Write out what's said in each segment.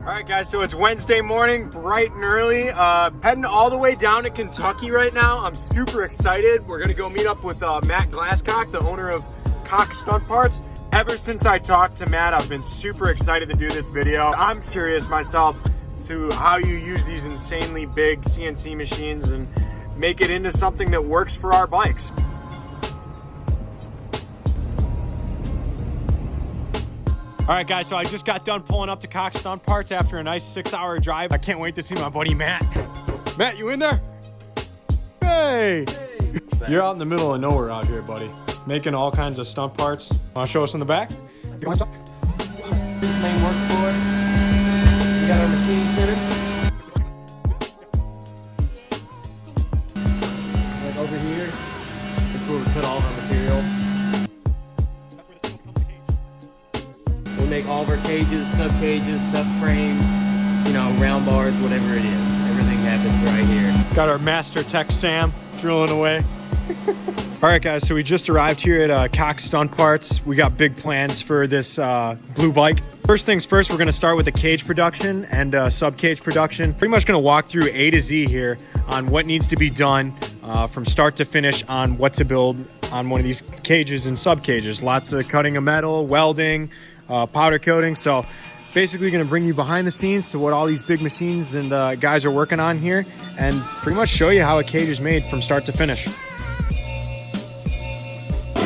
All right, guys, so it's Wednesday morning, bright and early. Heading all the way down to Kentucky right now. I'm super excited. We're gonna go meet up with Matt Glasscock, the owner of Cox Stunt Parts. Ever since I talked to Matt, I've been super excited to do this video. I'm curious myself to how you use these insanely big CNC machines and make it into something that works for our bikes. All right, guys, so I just got done pulling up to Cox Stunt Parts after a nice 6-hour drive. I can't wait to see my buddy Matt. Matt, you in there? Hey! You're out in the middle of nowhere out here, buddy. Making all kinds of stunt parts. Want to show us in the back? This is the main work floor. We got our machine center. Like over here, this is where we put all of our material. We make all of our cages, sub-cages, sub-frames, you know, round bars, whatever it is. Everything happens right here. Got our master tech Sam drilling away. All right, guys, so we just arrived here at Cox Stunt Parts. We got big plans for this blue bike. First things first, we're gonna start with the cage production and sub-cage production. Pretty much gonna walk through A to Z here on what needs to be done from start to finish on what to build on one of these cages and sub-cages. Lots of cutting of metal, welding, powder coating. So basically gonna bring you behind the scenes to what all these big machines and guys are working on here and pretty much show you how a cage is made from start to finish.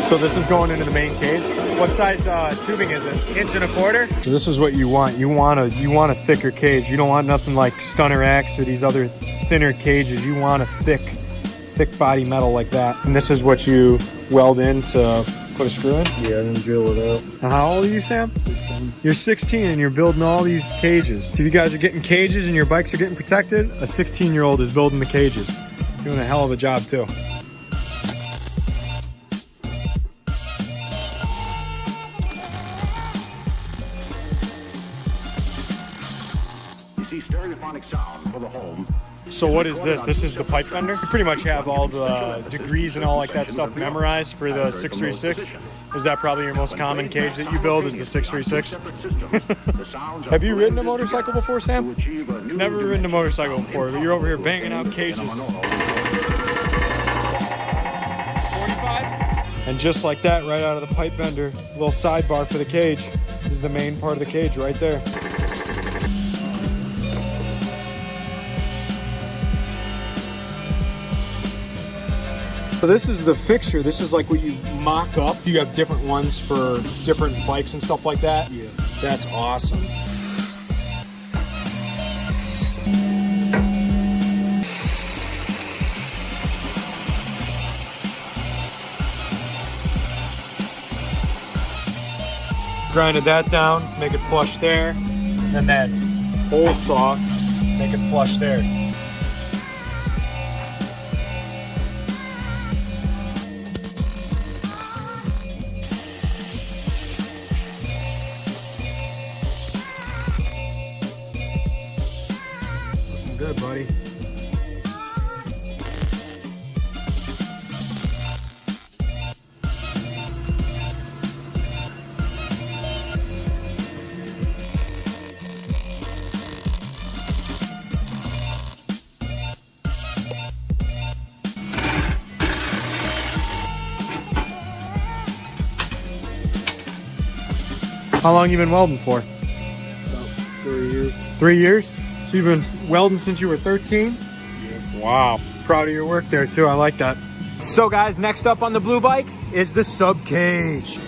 So this is going into the main cage. What size tubing is it? 1.25 inches? So this is what you want. You want a thicker cage. You don't want nothing like Stunner X or these other thinner cages. You want a thick body metal like that. And this is what you weld in to put a screw in? Yeah, and then drill it out. Now, how old are you, Sam? 16. You're 16 and you're building all these cages. If you guys are getting cages and your bikes are getting protected, a 16-year-old is building the cages. Doing a hell of a job too. Sound for the home. So what is this? This is the pipe bender? You pretty much have all the degrees and all like that stuff memorized for the 636. Is that probably your most common cage that you build is the 636? Have you ridden a motorcycle before, Sam? Never ridden a motorcycle before, but you're over here banging out cages. 45? And just like that, right out of the pipe bender, little sidebar for the cage. This is the main part of the cage right there. So this is the fixture. This is like what you mock up. You have different ones for different bikes and stuff like that. Yeah. That's awesome. Grinded that down, make it flush there. And that hole saw, make it flush there. Good, buddy. How long you been welding for? About 3 years. 3 years? So you've been welding since you were 13? Yeah. Wow. Proud of your work there too. I like that. So guys, next up on the blue bike is the sub cage.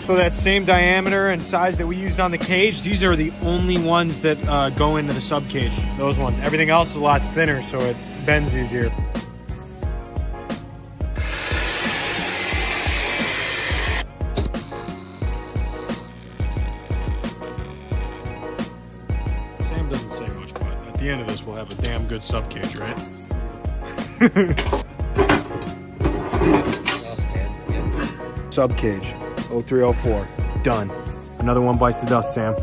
So that same diameter and size that we used on the cage, these are the only ones that go into the sub cage. Those ones. Everything else is a lot thinner, so it bends easier. Doesn't say much, but at the end of this we'll have a damn good sub cage, right? Sub cage 0304 done. Another one bites the dust, Sam.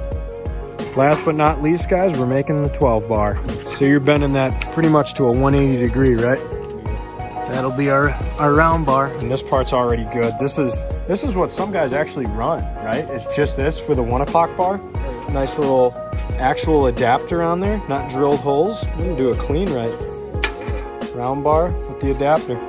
Last but not least, guys, we're making the 12 bar. So you're bending that pretty much to a 180 degree, right? That'll be our round bar. And this part's already good. This is what some guys actually run, right? It's just this for the 1 o'clock bar. Nice little actual adapter on there, not drilled holes. We're gonna do a clean right. Round bar with the adapter.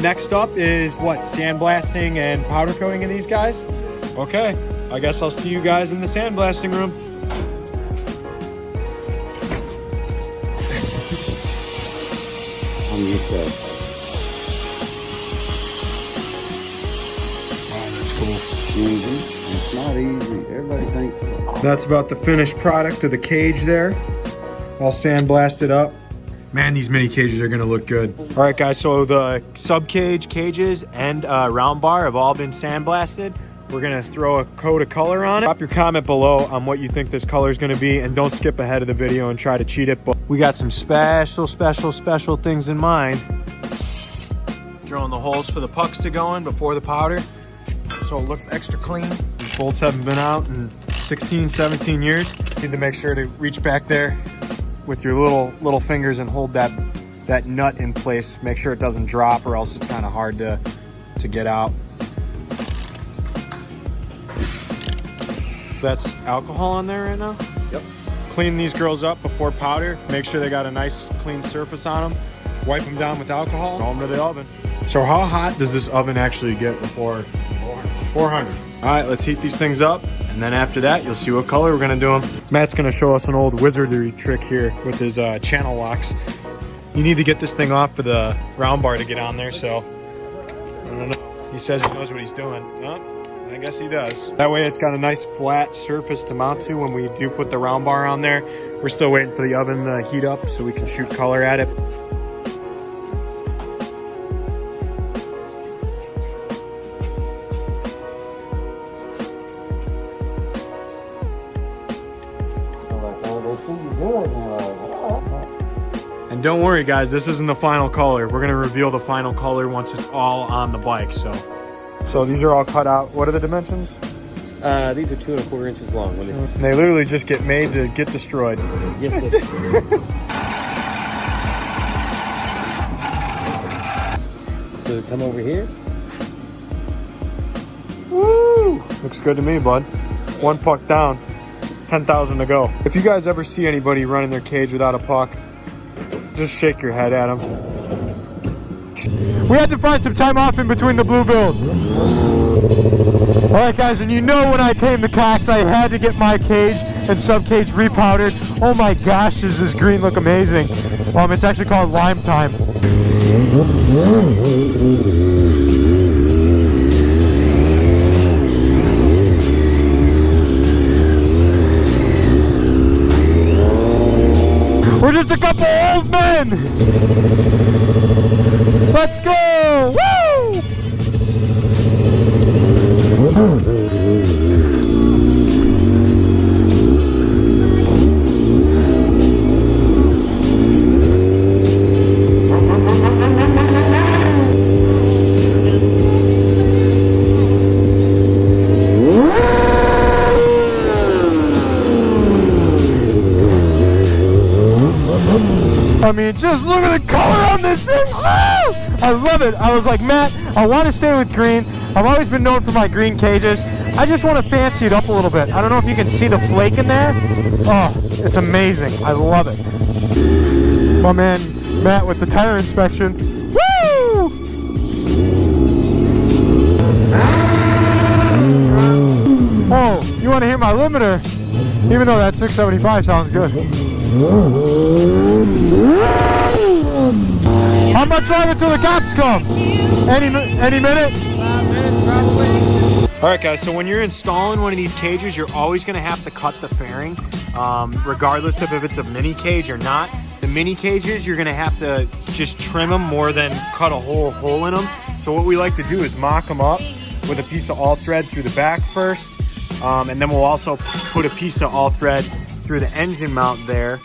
Next up is what? Sandblasting and powder coating of these guys? Okay, I guess I'll see you guys in the sandblasting room. I'm used to it. Wow, that's cool. Easy. It's not easy. Everybody thinks so. That's about the finished product of the cage there. All sandblasted up. Man, these mini cages are gonna look good. All right, guys, so the sub cage cages and round bar have all been sandblasted. We're gonna throw a coat of color on it. Drop your comment below on what you think this color is gonna be, and don't skip ahead of the video and try to cheat it. But we got some special things in mind. Drilling the holes for the pucks to go in before the powder, so it looks extra clean. These bolts haven't been out in 16, 17 years. Need to make sure to reach back there with your little fingers and hold that nut in place. Make sure it doesn't drop, or else it's kind of hard to get out. That's alcohol on there right now? Yep. Clean these girls up before powder. Make sure they got a nice clean surface on them. Wipe them down with alcohol. Throw them to the oven. So how hot does this oven actually get before? 400. All right, let's heat these things up. And then after that, you'll see what color we're gonna do them. Matt's gonna show us an old wizardry trick here with his channel locks. You need to get this thing off for the round bar to get on there, so I don't know. He says he knows what he's doing. Well, I guess he does. That way it's got a nice flat surface to mount to when we do put the round bar on there. We're still waiting for the oven to heat up so we can shoot color at it. And don't worry guys, this isn't the final color. We're gonna reveal the final color once it's all on the bike. So these are all cut out. What are the dimensions? These are 2 1/4 inches long. And they literally just get made to get destroyed. Yes, sir. So come over here. Woo! Looks good to me, bud. 1 puck down, 10,000 to go. If you guys ever see anybody running their cage without a puck, just shake your head at them. We had to find some time off in between the blue build. All right, guys, and you know when I came to Cox, I had to get my cage and sub cage repowdered. Oh my gosh, does this green look amazing? It's actually called Lime Time. We're just a couple old men. Let's go! Woo! I mean, just look at the color on this thing. Woo! I love it. I was like, Matt, I want to stay with green. I've always been known for my green cages. I just want to fancy it up a little bit. I don't know if you can see the flake in there. Oh, it's amazing. I love it. My man, Matt, with the tire inspection. Woo! Oh, you want to hear my limiter? Even though that 675 sounds good. How much longer till the cops come? Any minute? 5 minutes probably. All right guys, so when you're installing one of these cages, you're always gonna have to cut the fairing, regardless of if it's a mini cage or not. The mini cages, you're gonna have to just trim them more than cut a whole hole in them. So what we like to do is mock them up with a piece of all thread through the back first, and then we'll also put a piece of all thread through the engine mount there.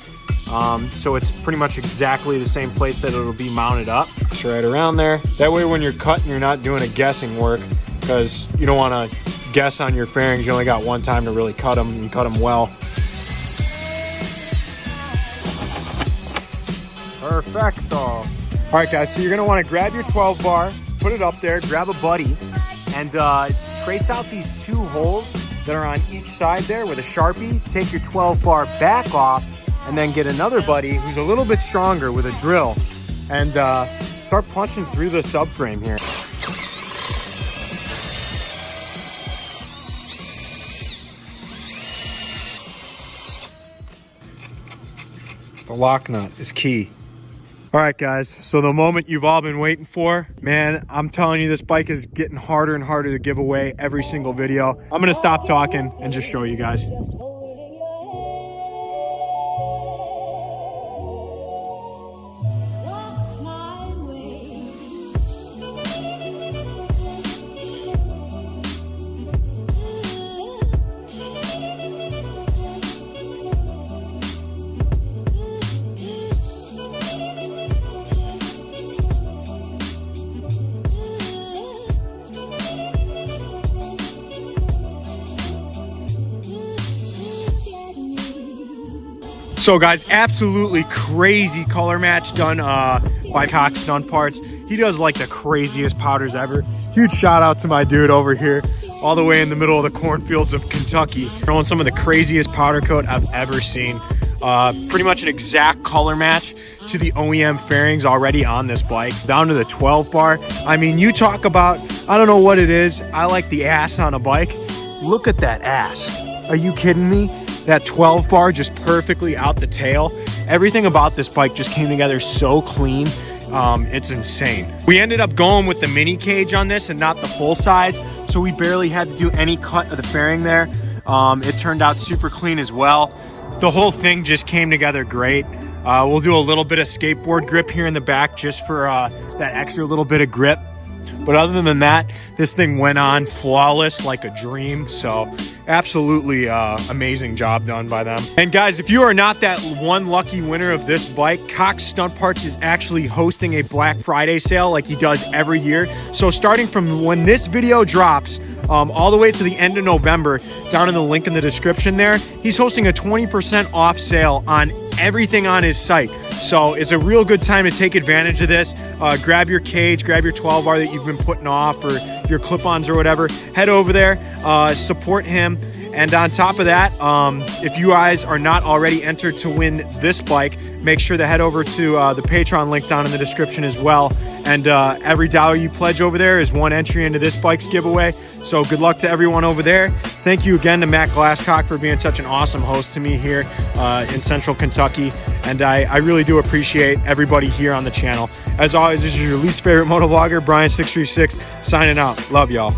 So it's pretty much exactly the same place that it'll be mounted up. It's right around there. That way when you're cutting, you're not doing a guessing work, because you don't want to guess on your fairings. You only got one time to really cut them and cut them well. Perfecto. All right, guys, so you're gonna want to grab your 12 bar, put it up there, grab a buddy, and trace out these 2 holes that are on each side there with a Sharpie. Take your 12 bar back off, and then get another buddy who's a little bit stronger with a drill, and start punching through the subframe here. The lock nut is key. All right, guys, so the moment you've all been waiting for, man, I'm telling you, this bike is getting harder and harder to give away every single video. I'm gonna stop talking and just show you guys. So guys, absolutely crazy color match done by Cox Stunt Parts. He does like the craziest powders ever. Huge shout out to my dude over here, all the way in the middle of the cornfields of Kentucky, throwing some of the craziest powder coat I've ever seen. Pretty much an exact color match to the OEM fairings already on this bike, down to the 12 bar. I mean, you talk about, I don't know what it is, I like the ass on a bike. Look at that ass. Are you kidding me? That 12 bar just perfectly out the tail. Everything about this bike just came together so clean. It's insane. We ended up going with the mini cage on this and not the full size, so we barely had to do any cut of the fairing there. It turned out super clean as well. The whole thing just came together great. We'll do a little bit of skateboard grip here in the back just for that extra little bit of grip. But other than that, this thing went on flawless like a dream. So absolutely amazing job done by them. And guys, if you are not that one lucky winner of this bike, Cox Stunt Parts is actually hosting a Black Friday sale like he does every year. So starting from when this video drops, all the way to the end of November, down in the link in the description there, he's hosting a 20% off sale on everything on his site. So it's a real good time to take advantage of this. Grab your cage, grab your 12 bar that you've been putting off, or your clip-ons or whatever. Head over there, support him. And on top of that, if you guys are not already entered to win this bike, make sure to head over to the Patreon link down in the description as well. And every dollar you pledge over there is one entry into this bike's giveaway. So good luck to everyone over there. Thank you again to Matt Glasscock for being such an awesome host to me here in Central Kentucky. And I really do appreciate everybody here on the channel. As always, this is your least favorite motovlogger, Brian636, signing out. Love y'all.